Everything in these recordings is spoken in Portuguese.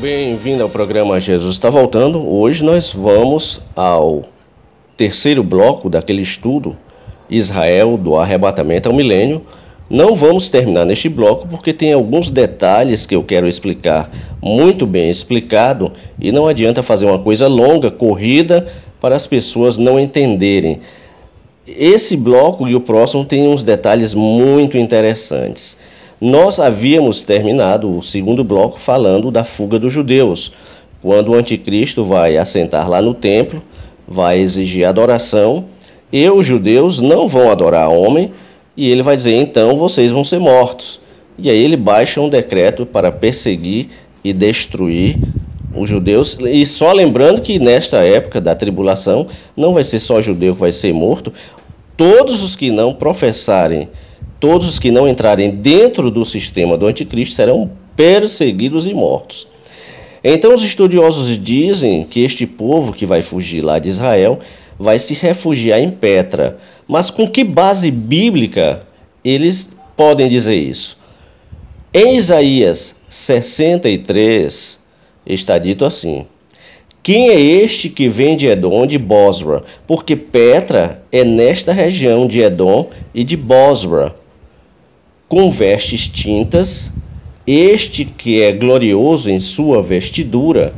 Bem-vindo ao programa Jesus Está Voltando. Hoje nós vamos ao terceiro bloco daquele estudo, Israel do arrebatamento ao milênio. Não vamos terminar neste bloco porque tem alguns detalhes que eu quero explicar muito bem explicado e não adianta fazer uma coisa longa, corrida, para as pessoas não entenderem. Esse bloco e o próximo tem uns detalhes muito interessantes. Nós havíamos terminado o segundo bloco falando da fuga dos judeus, quando o anticristo vai assentar lá no templo, vai exigir adoração, e os judeus não vão adorar homem, e ele vai dizer, então vocês vão ser mortos. E aí ele baixa um decreto para perseguir e destruir os judeus, e só lembrando que nesta época da tribulação, não vai ser só judeu que vai ser morto, todos os que não professarem, todos os que não entrarem dentro do sistema do anticristo serão perseguidos e mortos. Então os estudiosos dizem que este povo que vai fugir lá de Israel vai se refugiar em Petra. Mas com que base bíblica eles podem dizer isso? Em Isaías 63 está dito assim: quem é este que vem de Edom, de Bosra? Porque Petra é nesta região de Edom e de Bosra, com vestes tintas, este que é glorioso em sua vestidura,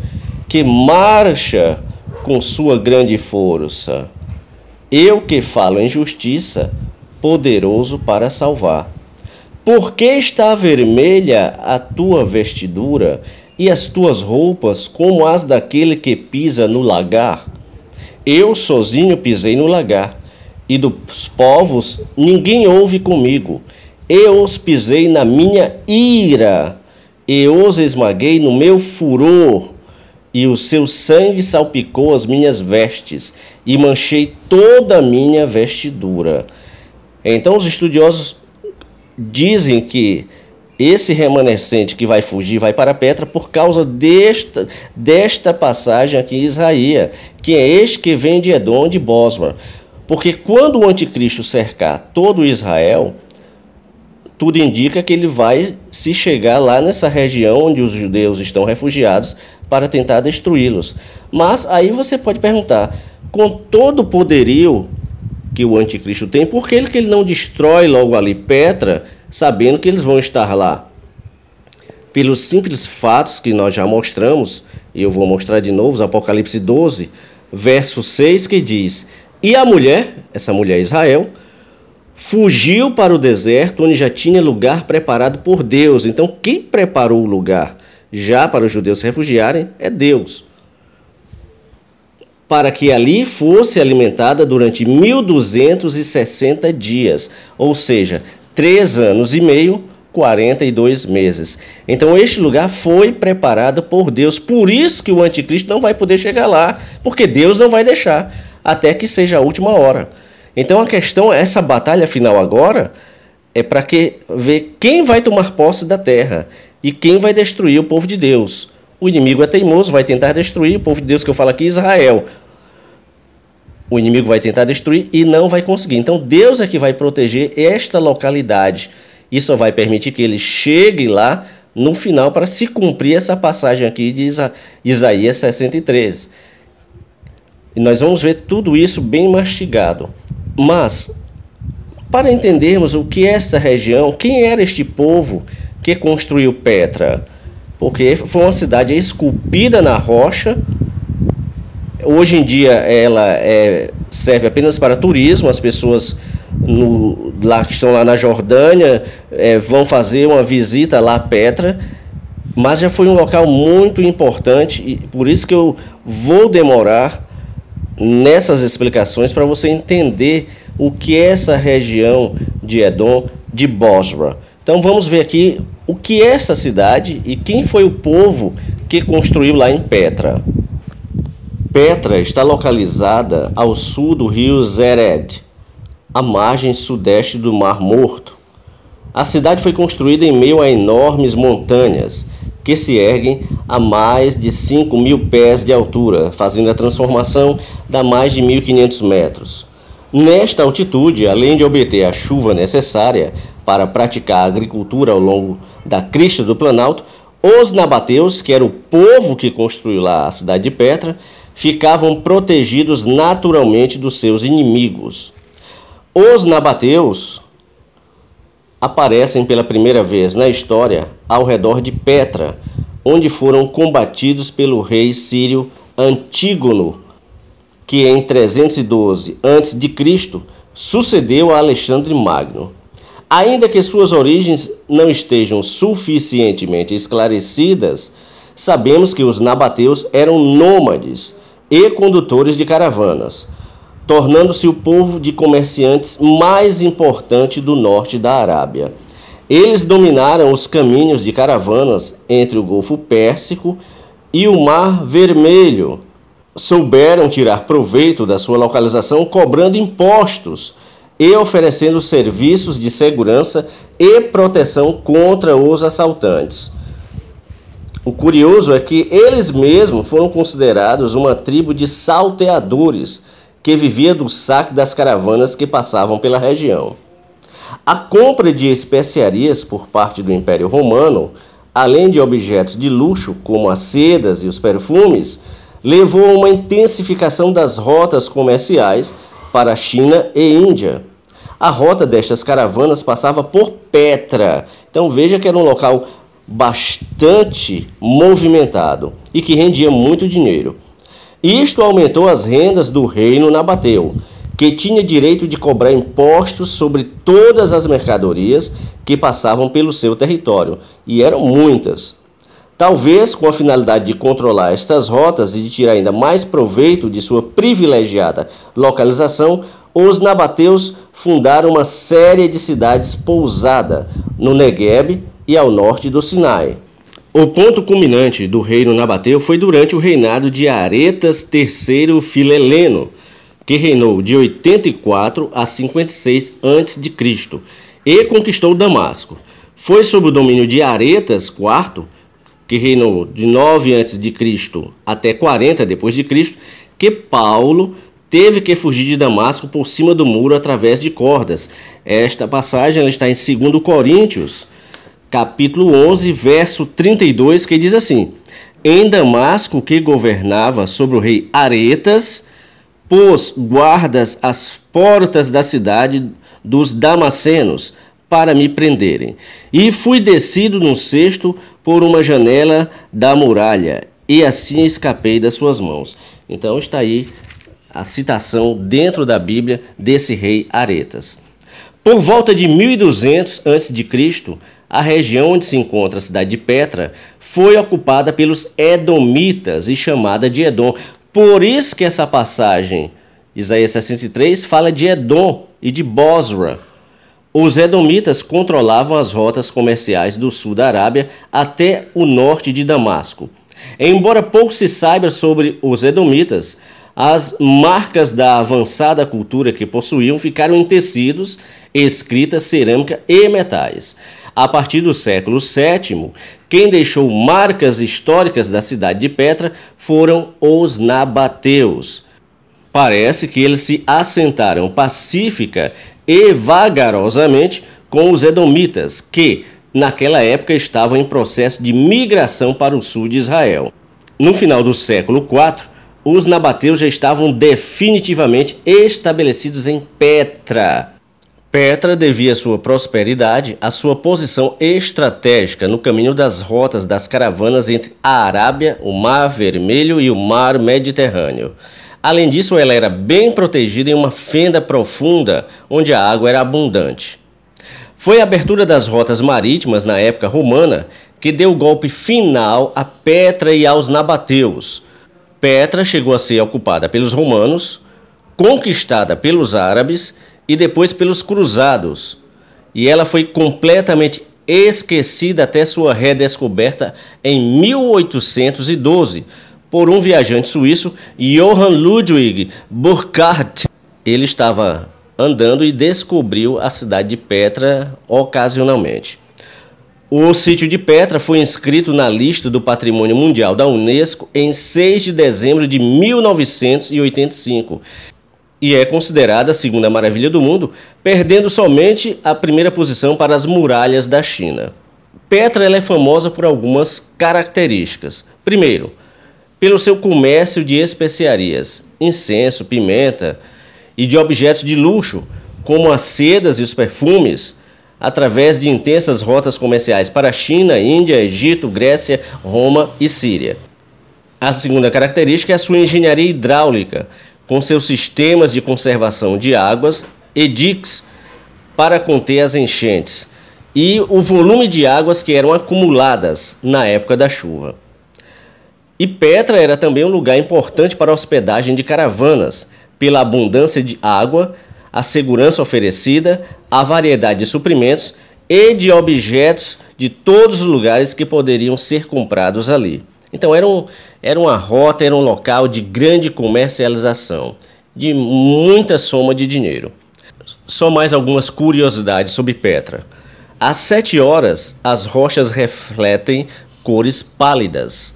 que marcha com sua grande força. Eu que falo em justiça, poderoso para salvar. Por que está vermelha a tua vestidura e as tuas roupas como as daquele que pisa no lagar? Eu sozinho pisei no lagar, e dos povos ninguém ouve comigo. Eu os pisei na minha ira, e os esmaguei no meu furor, e o seu sangue salpicou as minhas vestes, e manchei toda a minha vestidura. Então os estudiosos dizem que esse remanescente que vai fugir vai para Petra por causa desta passagem aqui em Isaías, que é este que vem de Edom, de Bosra. Porque quando o anticristo cercar todo Israel, tudo indica que ele vai se chegar lá nessa região onde os judeus estão refugiados para tentar destruí-los. Mas aí você pode perguntar, com todo o poderio que o anticristo tem, por que ele não destrói logo ali Petra, sabendo que eles vão estar lá? Pelos simples fatos que nós já mostramos, e eu vou mostrar de novo, Apocalipse 12, verso 6, que diz: e a mulher, essa mulher Israel, fugiu para o deserto, onde já tinha lugar preparado por Deus. Então, quem preparou o lugar já para os judeus se refugiarem é Deus. Para que ali fosse alimentada durante 1260 dias, ou seja, 3 anos e meio, 42 meses. Então, este lugar foi preparado por Deus. Por isso que o anticristo não vai poder chegar lá, porque Deus não vai deixar, até que seja a última hora. Então a questão, essa batalha final agora, é para ver quem vai tomar posse da terra e quem vai destruir o povo de Deus. O inimigo é teimoso, vai tentar destruir o povo de Deus, que eu falo aqui, Israel. O inimigo vai tentar destruir e não vai conseguir. Então Deus é que vai proteger esta localidade. Isso vai permitir que ele chegue lá no final para se cumprir essa passagem aqui de Isaías 63. E nós vamos ver tudo isso bem mastigado. Mas, para entendermos o que é essa região, quem era este povo que construiu Petra? Porque foi uma cidade esculpida na rocha. Hoje em dia ela serve apenas para turismo. As pessoas lá que estão lá na Jordânia vão fazer uma visita lá a Petra. Mas já foi um local muito importante e por isso que eu vou demorar nessas explicações para você entender o que é essa região de Edom, de Bosra. Então vamos ver aqui o que é essa cidade e quem foi o povo que construiu lá em Petra. Petra está localizada ao sul do rio Zered, à margem sudeste do Mar Morto. A cidade foi construída em meio a enormes montanhas que se erguem a mais de 5.000 pés de altura, fazendo a transformação a mais de 1.500 metros. Nesta altitude, além de obter a chuva necessária para praticar a agricultura ao longo da crista do Planalto, Os nabateus, que era o povo que construiu lá a cidade de Petra, ficavam protegidos naturalmente dos seus inimigos. Os nabateus aparecem pela primeira vez na história ao redor de Petra, onde foram combatidos pelo rei sírio Antígono, que em 312 a.C. sucedeu a Alexandre Magno. Ainda que suas origens não estejam suficientemente esclarecidas, sabemos que os nabateus eram nômades e condutores de caravanas, tornando-se o povo de comerciantes mais importante do norte da Arábia. Eles dominaram os caminhos de caravanas entre o Golfo Pérsico e o Mar Vermelho. Souberam tirar proveito da sua localização cobrando impostos e oferecendo serviços de segurança e proteção contra os assaltantes. O curioso é que eles mesmos foram considerados uma tribo de salteadores que vivia do saque das caravanas que passavam pela região. A compra de especiarias por parte do Império Romano, além de objetos de luxo como as sedas e os perfumes, levou a uma intensificação das rotas comerciais para a China e Índia. A rota destas caravanas passava por Petra, então veja que era um local bastante movimentado e que rendia muito dinheiro. Isto aumentou as rendas do reino nabateu, que tinha direito de cobrar impostos sobre todas as mercadorias que passavam pelo seu território, e eram muitas. Talvez com a finalidade de controlar estas rotas e de tirar ainda mais proveito de sua privilegiada localização, os nabateus fundaram uma série de cidades pousada no Negueb e ao norte do Sinai. O ponto culminante do reino nabateu foi durante o reinado de Aretas III Fileleno, que reinou de 84 a 56 a.C. e conquistou Damasco. Foi sob o domínio de Aretas IV, que reinou de 9 a.C. até 40 d.C., que Paulo teve que fugir de Damasco por cima do muro através de cordas. Esta passagem ela está em 2 Coríntios, capítulo 11, verso 32, que diz assim: em Damasco, que governava sobre o rei Aretas, pôs guardas às portas da cidade dos damascenos, para me prenderem. E fui descido num cesto por uma janela da muralha, e assim escapei das suas mãos. Então está aí a citação dentro da Bíblia desse rei Aretas. Por volta de 1200 a.C., a região onde se encontra a cidade de Petra foi ocupada pelos Edomitas e chamada de Edom. Por isso que essa passagem, Isaías 63, fala de Edom e de Bosra. Os Edomitas controlavam as rotas comerciais do sul da Arábia até o norte de Damasco. Embora pouco se saiba sobre os Edomitas, as marcas da avançada cultura que possuíam ficaram em tecidos, escritas, cerâmica e metais. A partir do século VII, quem deixou marcas históricas da cidade de Petra foram os nabateus. Parece que eles se assentaram pacífica e vagarosamente com os edomitas, que naquela época estavam em processo de migração para o sul de Israel. No final do século IV, os nabateus já estavam definitivamente estabelecidos em Petra. Petra devia sua prosperidade à sua posição estratégica no caminho das rotas das caravanas entre a Arábia, o Mar Vermelho e o Mar Mediterrâneo. Além disso, ela era bem protegida em uma fenda profunda, onde a água era abundante. Foi a abertura das rotas marítimas na época romana que deu o golpe final a Petra e aos nabateus. Petra chegou a ser ocupada pelos romanos, conquistada pelos árabes e depois pelos cruzados, e ela foi completamente esquecida até sua redescoberta em 1812 por um viajante suíço, Johann Ludwig Burckhardt. Ele estava andando e descobriu a cidade de Petra ocasionalmente. O sítio de Petra foi inscrito na lista do Patrimônio Mundial da Unesco em 6 de dezembro de 1985 e é considerada a segunda maravilha do mundo, perdendo somente a primeira posição para as muralhas da China. Petra ela é famosa por algumas características. Primeiro, pelo seu comércio de especiarias, incenso, pimenta e de objetos de luxo, como as sedas e os perfumes, através de intensas rotas comerciais para a China, Índia, Egito, Grécia, Roma e Síria. A segunda característica é a sua engenharia hidráulica, com seus sistemas de conservação de águas e diques para conter as enchentes, e o volume de águas que eram acumuladas na época da chuva. E Petra era também um lugar importante para a hospedagem de caravanas, pela abundância de água, a segurança oferecida, a variedade de suprimentos e de objetos de todos os lugares que poderiam ser comprados ali. Então era uma rota, era um local de grande comercialização, de muita soma de dinheiro. Só mais algumas curiosidades sobre Petra. Às 7 horas, as rochas refletem cores pálidas.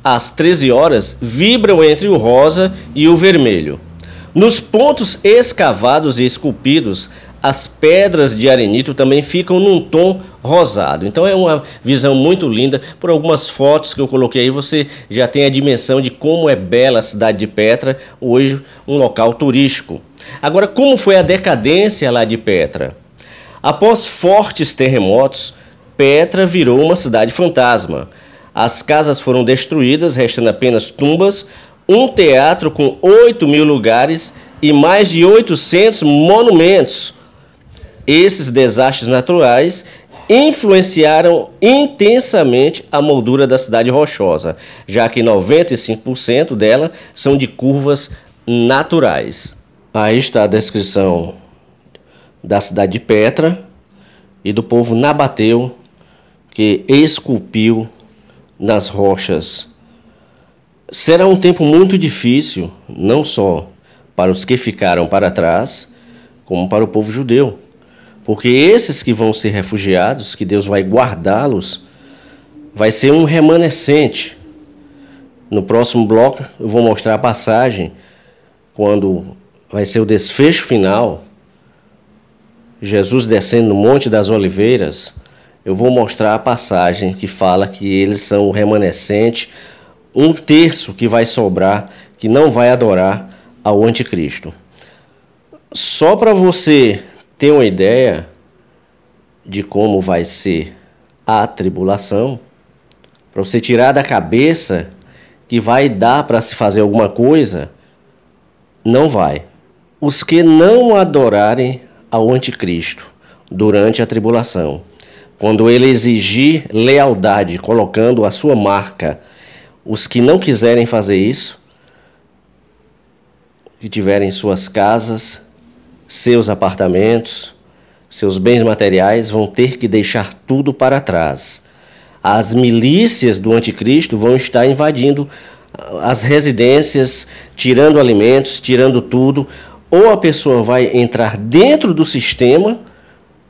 Às 13 horas, vibram entre o rosa e o vermelho. Nos pontos escavados e esculpidos, as pedras de arenito também ficam num tom rosado. Então é uma visão muito linda. Por algumas fotos que eu coloquei aí, você já tem a dimensão de como é bela a cidade de Petra, hoje um local turístico. Agora, como foi a decadência lá de Petra? Após fortes terremotos, Petra virou uma cidade fantasma. As casas foram destruídas, restando apenas tumbas, um teatro com 8.000 lugares e mais de 800 monumentos. Esses desastres naturais influenciaram intensamente a moldura da cidade rochosa, já que 95% dela são de curvas naturais. Aí está a descrição da cidade de Petra e do povo nabateu que esculpiu nas rochas. Será um tempo muito difícil, não só para os que ficaram para trás, como para o povo judeu. Porque esses que vão ser refugiados, que Deus vai guardá-los, vai ser um remanescente. No próximo bloco eu vou mostrar a passagem, quando vai ser o desfecho final, Jesus descendo no Monte das Oliveiras, eu vou mostrar a passagem que fala que eles são o remanescente, um terço que vai sobrar, que não vai adorar ao anticristo. Só para você ter uma ideia de como vai ser a tribulação, para você tirar da cabeça que vai dar para se fazer alguma coisa, não vai. Os que não adorarem ao anticristo durante a tribulação, quando ele exigir lealdade, colocando a sua marca, os que não quiserem fazer isso, que tiverem suas casas, seus apartamentos, seus bens materiais, vão ter que deixar tudo para trás. As milícias do anticristo vão estar invadindo as residências, tirando alimentos, tirando tudo. Ou a pessoa vai entrar dentro do sistema,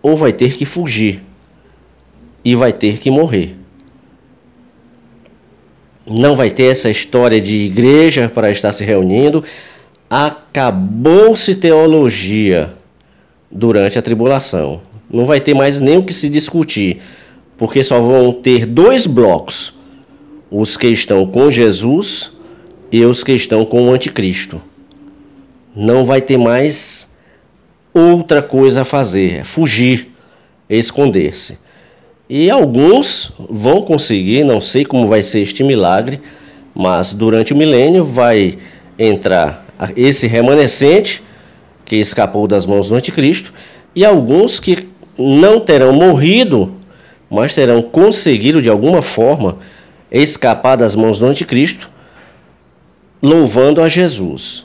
ou vai ter que fugir e vai ter que morrer. Não vai ter essa história de igreja para estar se reunindo. Acabou-se teologia durante a tribulação. Não vai ter mais nem o que se discutir, porque só vão ter 2 blocos: os que estão com Jesus e os que estão com o anticristo. Não vai ter mais outra coisa a fazer, é fugir, esconder-se. E alguns vão conseguir, não sei como vai ser este milagre, mas durante o milênio vai entrar esse remanescente que escapou das mãos do anticristo, e alguns que não terão morrido, mas terão conseguido de alguma forma escapar das mãos do anticristo, louvando a Jesus.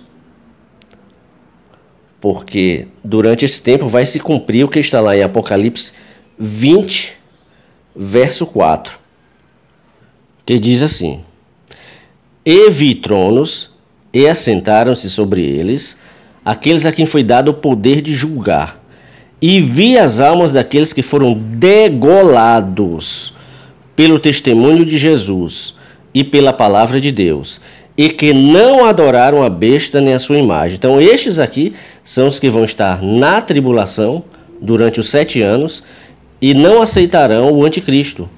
Porque durante esse tempo vai se cumprir o que está lá em Apocalipse 20, verso 4, que diz assim: E vi tronos, e assentaram-se sobre eles aqueles a quem foi dado o poder de julgar. E vi as almas daqueles que foram degolados pelo testemunho de Jesus e pela palavra de Deus, e que não adoraram a besta nem a sua imagem. Então estes aqui são os que vão estar na tribulação durante os 7 anos e não aceitarão o anticristo.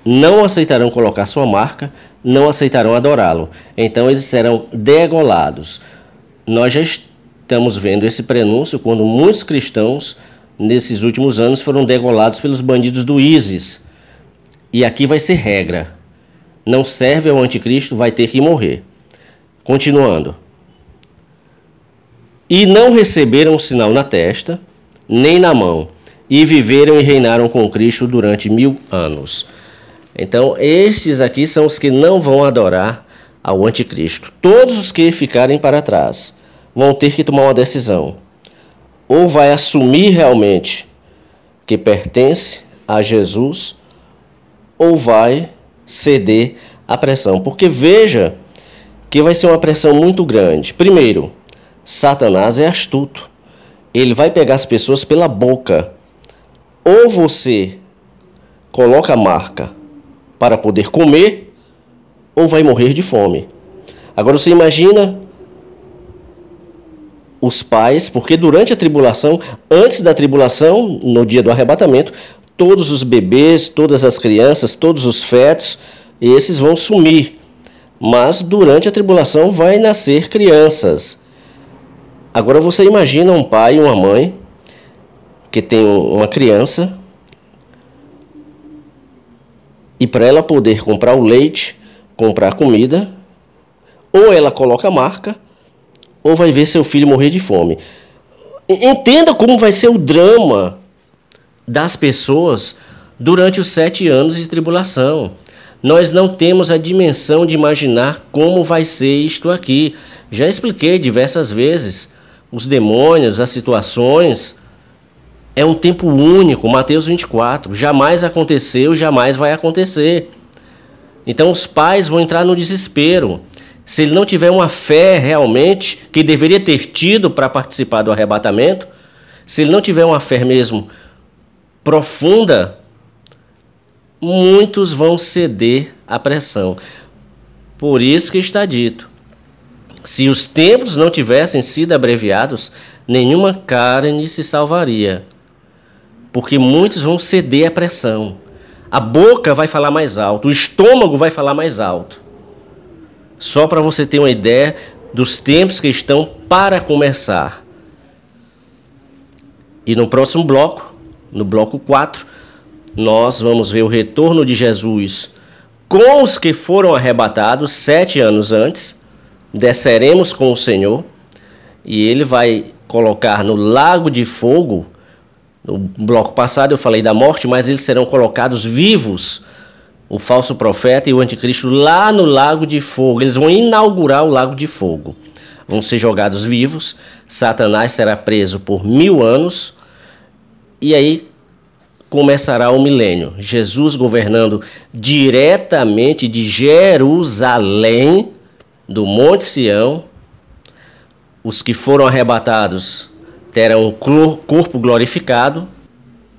Não aceitarão colocar sua marca, não aceitarão adorá-lo. Então eles serão degolados. Nós já estamos vendo esse prenúncio quando muitos cristãos, nesses últimos anos, foram degolados pelos bandidos do ISIS. E aqui vai ser regra. Não serve ao anticristo, vai ter que morrer. Continuando. E não receberam sinal na testa, nem na mão, e viveram e reinaram com Cristo durante 1000 anos. Então, estes aqui são os que não vão adorar ao anticristo. Todos os que ficarem para trás vão ter que tomar uma decisão. Ou vai assumir realmente que pertence a Jesus, ou vai ceder à pressão. Porque veja que vai ser uma pressão muito grande. Primeiro, Satanás é astuto. Ele vai pegar as pessoas pela boca. Ou você coloca a marca para poder comer, ou vai morrer de fome. Agora você imagina os pais, porque durante a tribulação, antes da tribulação, no dia do arrebatamento, todos os bebês, todas as crianças, todos os fetos, esses vão sumir. Mas durante a tribulação vai nascer crianças. Agora você imagina um pai e uma mãe que tem uma criança, e para ela poder comprar o leite, comprar comida, ou ela coloca a marca, ou vai ver seu filho morrer de fome. Entenda como vai ser o drama das pessoas durante os 7 anos de tribulação. Nós não temos a dimensão de imaginar como vai ser isto aqui. Já expliquei diversas vezes. Os demônios, as situações. É um tempo único, Mateus 24. Jamais aconteceu, jamais vai acontecer. Então os pais vão entrar no desespero. Se ele não tiver uma fé realmente, que deveria ter tido para participar do arrebatamento, se ele não tiver uma fé mesmo profunda, muitos vão ceder à pressão. Por isso que está dito, se os tempos não tivessem sido abreviados, nenhuma carne se salvaria. Porque muitos vão ceder à pressão. A boca vai falar mais alto, o estômago vai falar mais alto. Só para você ter uma ideia dos tempos que estão para começar. E no próximo bloco, no bloco 4, nós vamos ver o retorno de Jesus com os que foram arrebatados 7 anos antes. Desceremos com o Senhor e ele vai colocar no lago de fogo. No bloco passado eu falei da morte, mas eles serão colocados vivos, o falso profeta e o anticristo, lá no lago de fogo. Eles vão inaugurar o lago de fogo. Vão ser jogados vivos, Satanás será preso por 1000 anos, e aí começará o milênio. Jesus governando diretamente de Jerusalém, do Monte Sião. Os que foram arrebatados terão um corpo glorificado,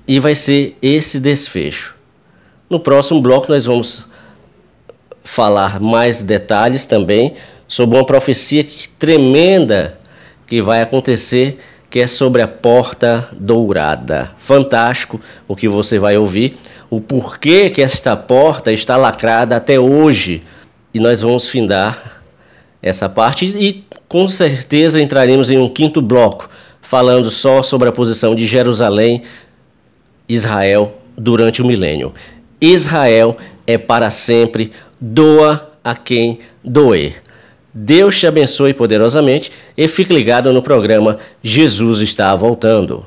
e vai ser esse desfecho. No próximo bloco nós vamos falar mais detalhes também sobre uma profecia tremenda que vai acontecer, que é sobre a porta dourada. Fantástico o que você vai ouvir, o porquê que esta porta está lacrada até hoje. E nós vamos findar essa parte e com certeza entraremos em um 5º bloco, falando só sobre a posição de Jerusalém, Israel, durante o milênio. Israel é para sempre, doa a quem doer. Deus te abençoe poderosamente e fique ligado no programa Jesus está voltando.